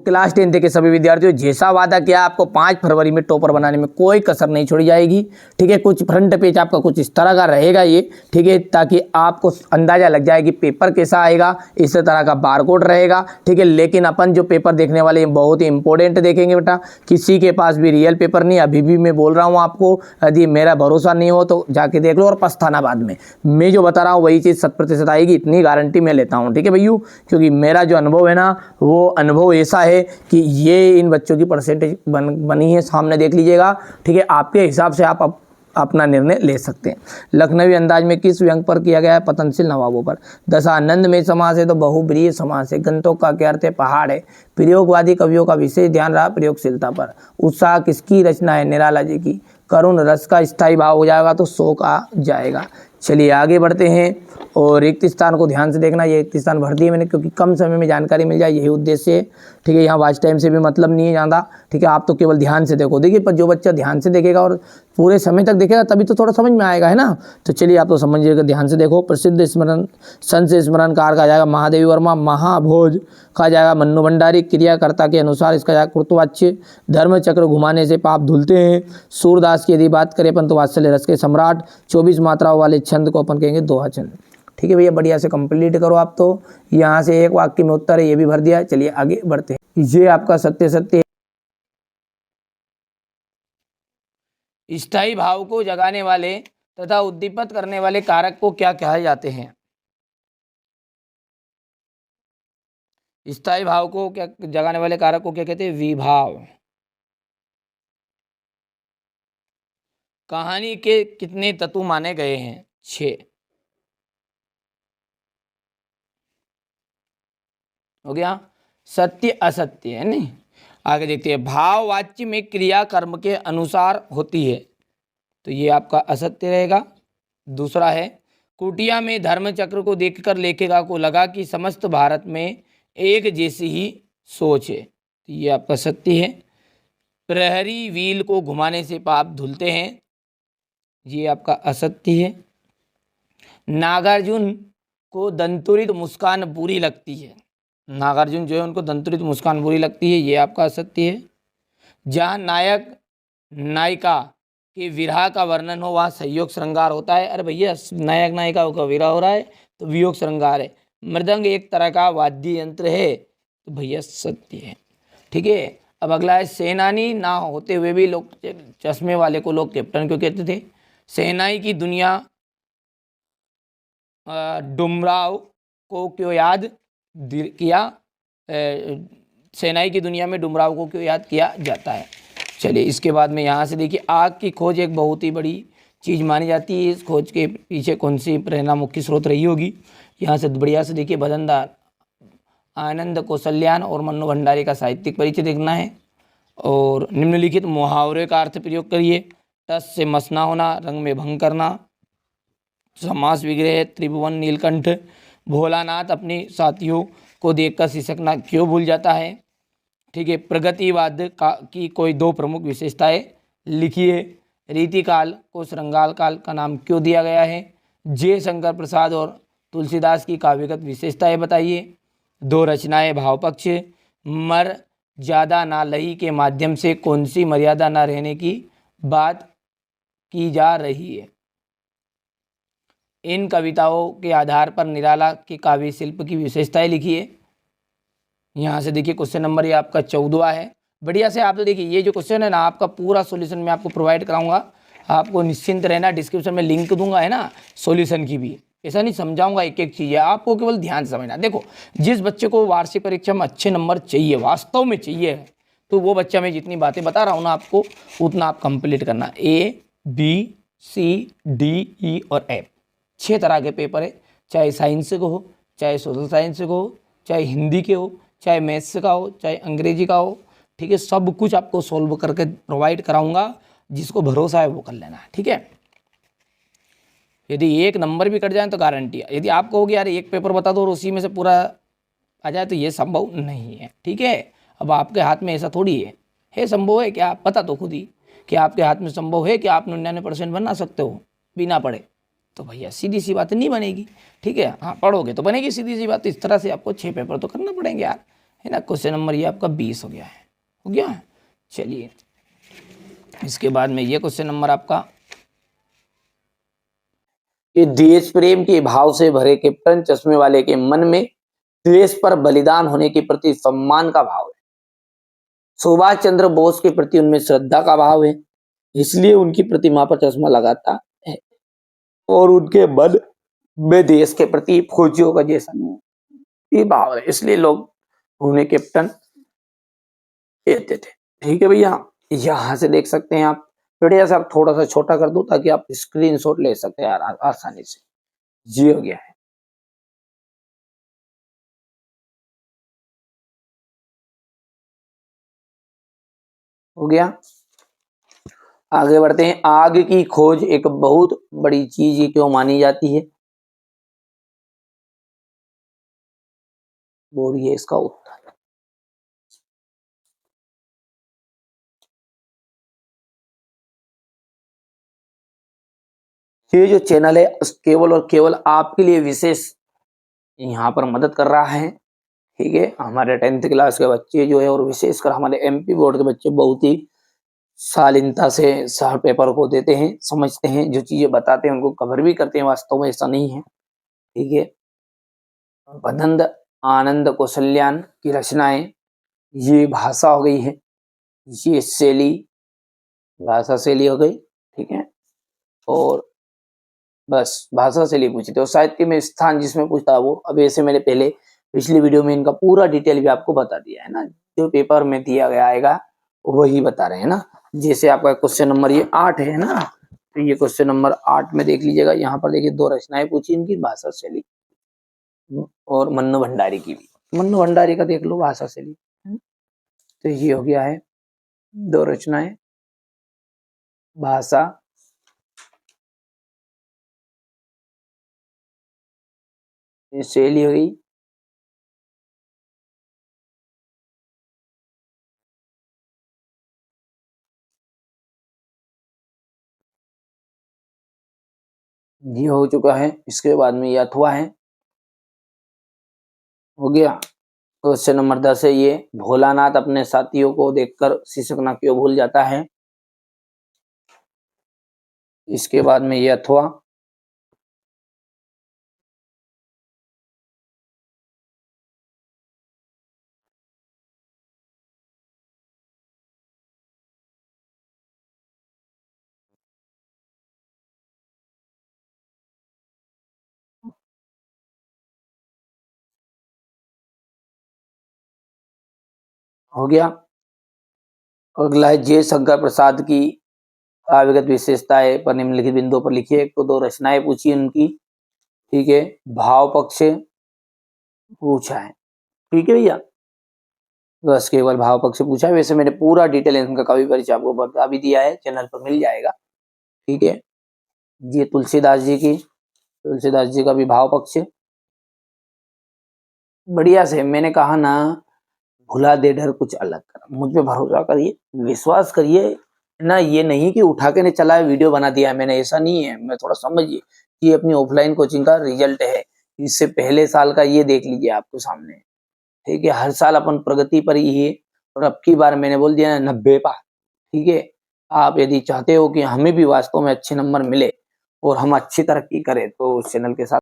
Class 10 के सभी विद्यार्थियों, जैसा वादा किया आपको 5 फरवरी में टॉपर बनाने में कोई कसर नहीं छोड़ी जाएगी। ठीक है, कुछ फ्रंट पेज आपका कुछ इस तरह का रहेगा ये, ठीक है, ताकि आपको अंदाजा लग जाए कि पेपर कैसा आएगा। इस तरह का बारकोड रहेगा, ठीक है। लेकिन अपन जो पेपर देखने वाले हैं बहुत ही इंपॉर्टेंट देखेंगे बेटा, किसी के पास भी रियल पेपर नहीं, अभी भी मैं बोल रहा हूँ आपको। यदि मेरा भरोसा नहीं हो तो जाके देख लो और पछताना बाद में। मैं जो बता रहा हूँ वही चीज़ 100% आएगी, इतनी गारंटी मैं लेता हूँ। ठीक है भैया, क्योंकि मेरा जो अनुभव है ना वो अनुभव ऐसा है कि ये इन बच्चों की परसेंटेज बनी है, सामने देख लीजिएगा। ठीक है, आपके हिसाब से आप अपना निर्णय ले सकते हैं। लखनवी अंदाज में किस व्यंग पर किया गया है? पतनशील नवाबों पर। दशानंद में समास है तो बहुब्रीहि समास है। गंतोक का क्या अर्थ है? पहाड़ है। प्रयोगवादी कवियों का विशेष ध्यान रहा प्रयोगशीलता पर। उत्साह किसकी रचना है? निराला जी की। करुण रस का स्थायी भाव हो जाएगा तो शोक आ जाएगा। चलिए आगे बढ़ते हैं और रिक्त स्थान को ध्यान से देखना। ये रिक्त स्थान भर दिए मैंने क्योंकि कम समय में जानकारी मिल जाए, यही उद्देश्य है। ठीक है, यहाँ वॉच टाइम से भी मतलब नहीं है ज़्यादा। ठीक है, आप तो केवल ध्यान से देखो। देखिए, पर जो बच्चा ध्यान से देखेगा और पूरे समय तक देखेगा तभी तो थोड़ा समझ में आएगा, है ना। तो चलिए आप तो समझिएगा, ध्यान से देखो। प्रसिद्ध स्मरण संत स्मरणकार का जाएगा महादेवी वर्मा। महाभोज का जाएगा मन्नू भंडारी। क्रियाकर्ता के अनुसार इसका जाएगा कृतवाच्य। धर्म चक्र घुमाने से पाप धुलते हैं। सूरदास की यदि बात करें अपन तो वात्सल्य रस के सम्राट। 24 मात्राओं वाले छंद को अपन कहेंगे दोहा छंद। ठीक है भैया, बढ़िया से कंप्लीट करो आप तो। यहाँ से एक वाक्य में उत्तर है, ये भी भर दिया। चलिए आगे बढ़ते हैं। ये आपका सत्य सत्य। स्थायी भाव को जगाने वाले तथा उद्दीपित करने वाले कारक को क्या कहे जाते हैं? स्थायी भाव को क्या जगाने वाले कारक को क्या कहते हैं? विभाव। कहानी के कितने तत्व माने गए हैं? 6 हो गया। सत्य असत्य है नहीं। आगे देखते हैं। भाव वाच्य में क्रिया कर्म के अनुसार होती है तो ये आपका असत्य रहेगा। दूसरा है, कुटिया में धर्मचक्र को देखकर लेखिका को लगा कि समस्त भारत में एक जैसी ही सोच है तो ये आपका सत्य है। प्रहरी व्हील को घुमाने से पाप धुलते हैं, ये आपका असत्य है। नागार्जुन को दंतुरित मुस्कान बुरी लगती है, नागार्जुन जो है उनको दंतुरित मुस्कान बुरी लगती है, ये आपका असत्य है। जहाँ नायक नायिका के विरह का वर्णन हो वहाँ संयोग श्रृंगार होता है। अरे भैया, नायक नायिका का विरह हो रहा है तो वियोग श्रृंगार है। मृदंग एक तरह का वाद्य यंत्र है तो भैया सत्य है। ठीक है, अब अगला है, सेनानी ना होते हुए भी लोग चश्मे वाले को लोग कैप्टन क्यों कहते थे? सेनाई की दुनिया डुमराव को क्यों याद किया? सेनाई की दुनिया में डुमराव को क्यों याद किया जाता है? चलिए इसके बाद में यहाँ से देखिए, आग की खोज एक बहुत ही बड़ी चीज़ मानी जाती है। इस खोज के पीछे कौन सी प्रेरणा मुख्य स्रोत रही होगी? यहाँ से बढ़िया से देखिए, भजनदार, आनंद कौशल्यान और मन्नू भंडारी का साहित्यिक परिचय देखना है। और निम्नलिखित मुहावरे का अर्थ प्रयोग करिए। टस से मस ना होना, रंग में भंग करना, समास विग्रह, त्रिभुवन नीलकंठ, भोलानाथ अपने साथियों को देखकर सिसकना क्यों भूल जाता है? ठीक है, प्रगतिवाद की कोई 2 प्रमुख विशेषताएं लिखिए। रीतिकाल को श्रृंगार काल का नाम क्यों दिया गया है? जे शंकर प्रसाद और तुलसीदास की काव्यगत विशेषताएं बताइए। 2 रचनाएं भावपक्ष। मर ज्यादा ना लही के माध्यम से कौन सी मर्यादा ना रहने की बात की जा रही है? इन कविताओं के आधार पर निराला के काव्य शिल्प की विशेषताएं लिखिए। यहाँ से देखिए क्वेश्चन नंबर ये आपका 14 है। बढ़िया से आप तो देखिए, ये जो क्वेश्चन है ना आपका पूरा सॉल्यूशन मैं आपको प्रोवाइड कराऊंगा। आपको निश्चिंत रहना, डिस्क्रिप्शन में लिंक दूंगा, है ना, सॉल्यूशन की भी। ऐसा नहीं समझाऊंगा एक एक चीज़ है, आपको केवल ध्यान से समझना। देखो, जिस बच्चे को वार्षिक परीक्षा में अच्छे नंबर चाहिए, वास्तव में चाहिए, तो वो बच्चा, मैं जितनी बातें बता रहा हूँ ना आपको, उतना आप कंप्लीट करना। A, B, C, D, E और F 6 तरह के पेपर है। चाहे साइंस को हो, चाहे सोशल साइंस को हो, चाहे हिंदी के हो, चाहे मैथ्स का हो, चाहे अंग्रेजी का हो। ठीक है, सब कुछ आपको सॉल्व करके प्रोवाइड कराऊंगा। जिसको भरोसा है वो कर लेना। ठीक है, यदि 1 नंबर भी कट जाए तो गारंटी है। यदि आप कहोगे यार एक पेपर बता दो और उसी में से पूरा आ जाए, तो ये संभव नहीं है। ठीक है, अब आपके हाथ में ऐसा थोड़ी है संभव है क्या? आप पता तो खुद ही कि आपके हाथ में संभव है कि आप 99% बना सकते हो बिना पढ़े? तो भैया सीधी सी बात नहीं बनेगी। ठीक है, हाँ पढ़ोगे तो बनेगी सीधी सी बात। इस तरह से आपको 6 पेपर तो करना पड़ेंगे यार, है ना। क्वेश्चन नंबर ये आपका 20 हो गया है, हो गया। चलिए इसके बाद में ये क्वेश्चन नंबर आपका, कि देश प्रेम के भाव से भरे कैप्टन चश्मे वाले के मन में देश पर बलिदान होने के प्रति सम्मान का भाव है। सुभाष चंद्र बोस के प्रति उनमें श्रद्धा का भाव है, इसलिए उनकी प्रतिमा पर चश्मा लगाता है। और उनके मन में देश के प्रति फौजियों का जैसा ये भाव है, इसलिए लोग उन्हें कैप्टन कहते थे। ठीक है भैया, यहाँ से देख सकते हैं आप। बढ़िया सा थोड़ा सा छोटा कर दूं ताकि आप स्क्रीनशॉट ले सकते हैं आसानी से। जी हो गया है। हो गया। आगे बढ़ते हैं। आग की खोज एक बहुत बड़ी चीज क्यों मानी जाती है? बोलिए इसका उत्तर। ये जो चैनल है केवल और केवल आपके लिए विशेष यहाँ पर मदद कर रहा है। ठीक है, हमारे 10th क्लास के बच्चे जो है और विशेषकर हमारे एमपी बोर्ड के बच्चे बहुत ही शालीनता से सर पेपर को देते हैं, समझते हैं, जो चीजें बताते हैं उनको कवर भी करते हैं। वास्तव में ऐसा नहीं है। ठीक है, बदंद आनंद कौशल्यान की रचनाएं, ये भाषा हो गई है, ये शैली, भाषा शैली हो गई। ठीक है, और बस भाषा शैली पूछी थी। और साहित्य में स्थान जिसमें पूछता वो, अब ऐसे मैंने पहले पिछली वीडियो में इनका पूरा डिटेल भी आपको बता दिया है ना, जो पेपर में दिया गया आएगा वही बता रहे हैं ना। जैसे आपका क्वेश्चन नंबर ये 8 है ना, तो ये क्वेश्चन नंबर 8 में देख लीजिएगा। यहाँ पर देखिए 2 रचनाएं पूछी इनकी, भाषा शैली और मन्नू भंडारी की भी। मन्नू भंडारी का देख लो भाषा शैली। तो ये हो गया है 2 रचनाएं, भाषा शैली हो गई। ये हो चुका है। इसके बाद में ये अथवा है, हो गया। क्वेश्चन नंबर 10 है ये, भोलानाथ अपने साथियों को देखकर सिसकना क्यों भूल जाता है? इसके बाद में ये अथवा, हो गया। अगला है जय शंकर प्रसाद की काव्यगत विशेषताएं पर निम्नलिखित बिंदुओं पर लिखिए। एक तो 2 रचनाएं पूछी उनकी। ठीक है, भाव पक्ष पूछा है। ठीक है भैया, बस केवल भाव पक्ष पूछा है। वैसे मैंने पूरा डिटेल इनका कवि परिचय आपको बता भी दिया है, चैनल पर मिल जाएगा। ठीक है, ये तुलसीदास जी का भी भाव पक्ष बढ़िया से। मैंने कहा ना, भुला दे डर कुछ अलग कर, मुझ पे भरोसा करिए, विश्वास करिए ना। ये नहीं कि उठा के ने चला है वीडियो बना दिया है मैंने, ऐसा नहीं है। मैं थोड़ा समझिए, ये अपनी ऑफलाइन कोचिंग का रिजल्ट है। इससे पहले साल का ये देख लीजिए आपको सामने। ठीक है, हर साल अपन प्रगति पर ही है, और अब की बार मैंने बोल दिया 90 पार। ठीक है, आप यदि चाहते हो कि हमें भी वास्तव में अच्छे नंबर मिले और हम अच्छी तरक्की करें, तो उस चैनल के साथ